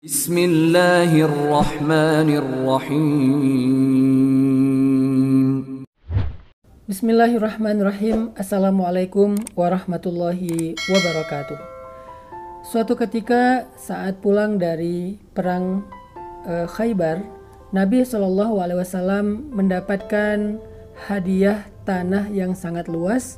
Bismillahirrahmanirrahim. Bismillahirrahmanirrahim. Assalamualaikum warahmatullahi wabarakatuh. Suatu ketika saat pulang dari perang Khaybar, Nabi SAW mendapatkan hadiah tanah yang sangat luas,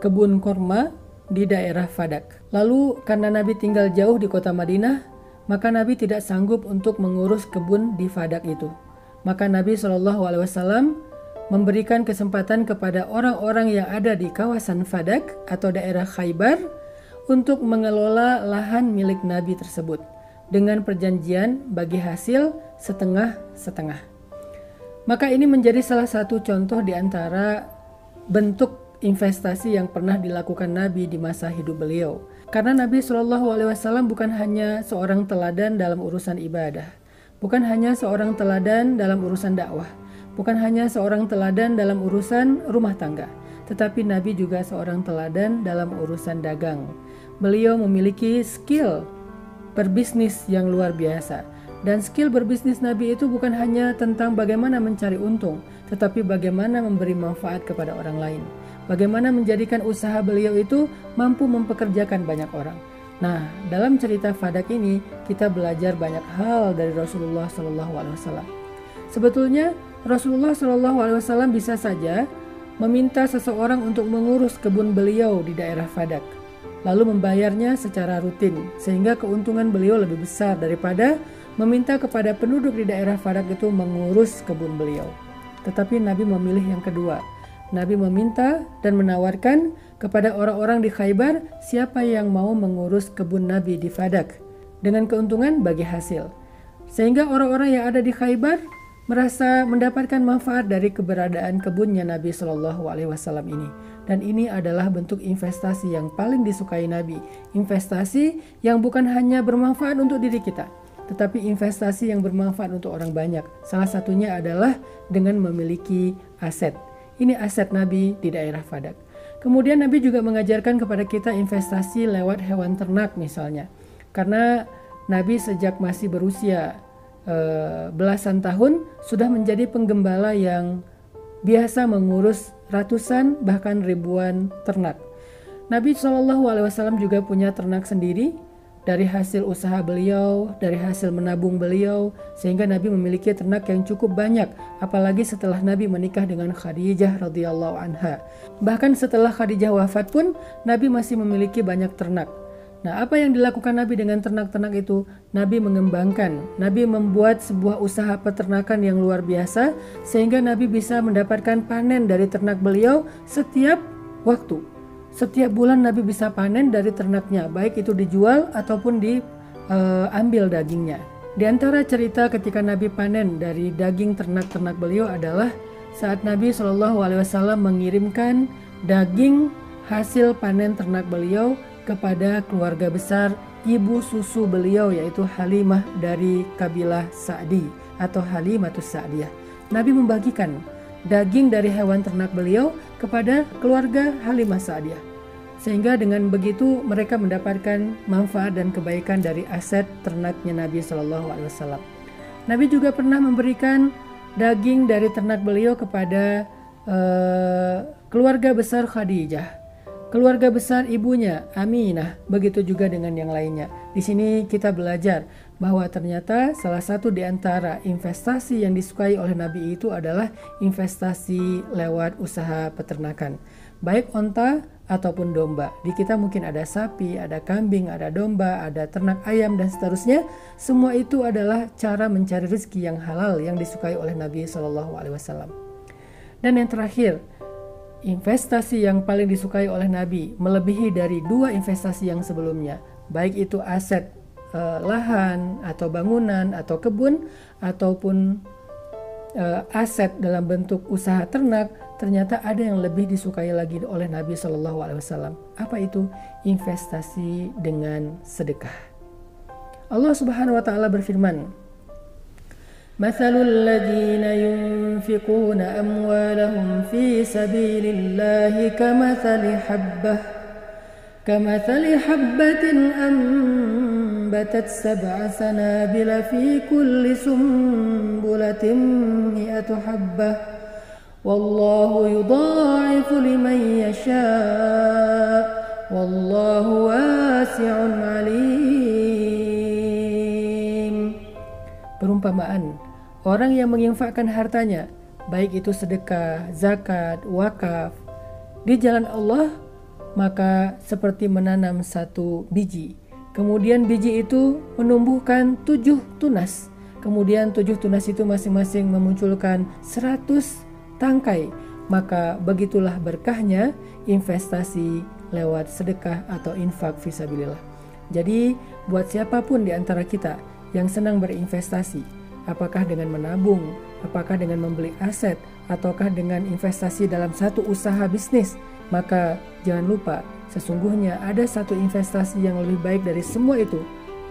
kebun korma di daerah Fadak. Lalu karena Nabi tinggal jauh di kota Madinah, maka Nabi tidak sanggup untuk mengurus kebun di Fadak itu. Maka Nabi SAW memberikan kesempatan kepada orang-orang yang ada di kawasan Fadak atau daerah Khaybar untuk mengelola lahan milik Nabi tersebut dengan perjanjian bagi hasil setengah-setengah. Maka ini menjadi salah satu contoh di antara bentuk investasi yang pernah dilakukan Nabi di masa hidup beliau. Karena Nabi SAW bukan hanya seorang teladan dalam urusan ibadah, bukan hanya seorang teladan dalam urusan dakwah, bukan hanya seorang teladan dalam urusan rumah tangga, tetapi Nabi juga seorang teladan dalam urusan dagang. Beliau memiliki skill berbisnis yang luar biasa. Dan skill berbisnis Nabi itu bukan hanya tentang bagaimana mencari untung, tetapi bagaimana memberi manfaat kepada orang lain. Bagaimana menjadikan usaha beliau itu mampu mempekerjakan banyak orang. Nah, dalam cerita Fadak ini kita belajar banyak hal dari Rasulullah SAW. Sebetulnya Rasulullah SAW bisa saja meminta seseorang untuk mengurus kebun beliau di daerah Fadak, lalu membayarnya secara rutin, sehingga keuntungan beliau lebih besar daripada meminta kepada penduduk di daerah Fadak itu mengurus kebun beliau. Tetapi Nabi memilih yang kedua. Nabi meminta dan menawarkan kepada orang-orang di Khaybar siapa yang mau mengurus kebun Nabi di Fadak dengan keuntungan bagi hasil. Sehingga orang-orang yang ada di Khaybar merasa mendapatkan manfaat dari keberadaan kebunnya Nabi SAW ini. Dan ini adalah bentuk investasi yang paling disukai Nabi. Investasi yang bukan hanya bermanfaat untuk diri kita, tetapi investasi yang bermanfaat untuk orang banyak. Salah satunya adalah dengan memiliki aset. Ini aset Nabi di daerah Fadak. Kemudian Nabi juga mengajarkan kepada kita investasi lewat hewan ternak misalnya. Karena Nabi sejak masih berusia belasan tahun sudah menjadi penggembala yang biasa mengurus ratusan bahkan ribuan ternak. Nabi SAW juga punya ternak sendiri dari hasil usaha beliau, dari hasil menabung beliau, sehingga Nabi memiliki ternak yang cukup banyak, apalagi setelah Nabi menikah dengan Khadijah radhiyallahu anha. Bahkan setelah Khadijah wafat pun Nabi masih memiliki banyak ternak. Nah, apa yang dilakukan Nabi dengan ternak-ternak itu? Nabi mengembangkan, Nabi membuat sebuah usaha peternakan yang luar biasa, sehingga Nabi bisa mendapatkan panen dari ternak beliau setiap waktu. Setiap bulan Nabi bisa panen dari ternaknya, baik itu dijual ataupun diambil dagingnya. Di antara cerita ketika Nabi panen dari daging ternak-ternak beliau adalah saat Nabi SAW mengirimkan daging hasil panen ternak beliau kepada keluarga besar ibu susu beliau, yaitu Halimah dari kabilah Sa'di atau Halimatus Sa'diyah. Nabi membagikan daging dari hewan ternak beliau kepada keluarga Halimah Sa'diyah, sehingga dengan begitu mereka mendapatkan manfaat dan kebaikan dari aset ternaknya Nabi SAW. Nabi juga pernah memberikan daging dari ternak beliau kepada keluarga besar Khadijah, keluarga besar ibunya Aminah, begitu juga dengan yang lainnya. Di sini kita belajar bahwa ternyata salah satu di antara investasi yang disukai oleh Nabi itu adalah investasi lewat usaha peternakan, baik onta ataupun domba. Di kita mungkin ada sapi, ada kambing, ada domba, ada ternak ayam dan seterusnya. Semua itu adalah cara mencari rezeki yang halal yang disukai oleh Nabi SAW. Dan yang terakhir, investasi yang paling disukai oleh Nabi melebihi dari dua investasi yang sebelumnya, baik itu aset lahan atau bangunan atau kebun ataupun aset dalam bentuk usaha ternak. Ternyata ada yang lebih disukai lagi oleh Nabi SAW. Apa itu? Investasi dengan sedekah. Allah Subhanahu wa taala berfirman, "Matsalul ladzina yunfiquna amwalahum fi sabilillahi kamatsali habbah kamathali habbatin ambatat sab'a sanabila fi kulli sumbulatin mi'atu habbah wallahu yudha'ifu liman yasha' wallahu wasi'un alim. Perumpamaan, orang yang menginfakkan hartanya, baik itu sedekah, zakat, wakaf, di jalan Allah, maka seperti menanam satu biji. Kemudian biji itu menumbuhkan 7 tunas. Kemudian 7 tunas itu masing-masing memunculkan 100 tangkai. Maka begitulah berkahnya investasi lewat sedekah atau infak fisabilillah. Jadi buat siapapun di antara kita yang senang berinvestasi, apakah dengan menabung, apakah dengan membeli aset, ataukah dengan investasi dalam satu usaha bisnis, maka jangan lupa sesungguhnya ada satu investasi yang lebih baik dari semua itu.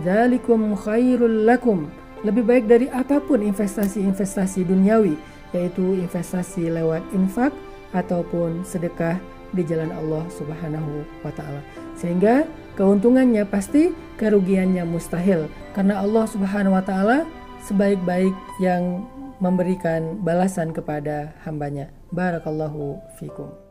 Dzalikum khairul lakum, lebih baik dari apapun investasi-investasi duniawi, yaitu investasi lewat infak ataupun sedekah di jalan Allah Subhanahu wa ta'ala. Sehingga keuntungannya pasti, kerugiannya mustahil, karena Allah Subhanahu wa ta'ala sebaik-baik yang memberikan balasan kepada hambanya. Barakallahu fikum.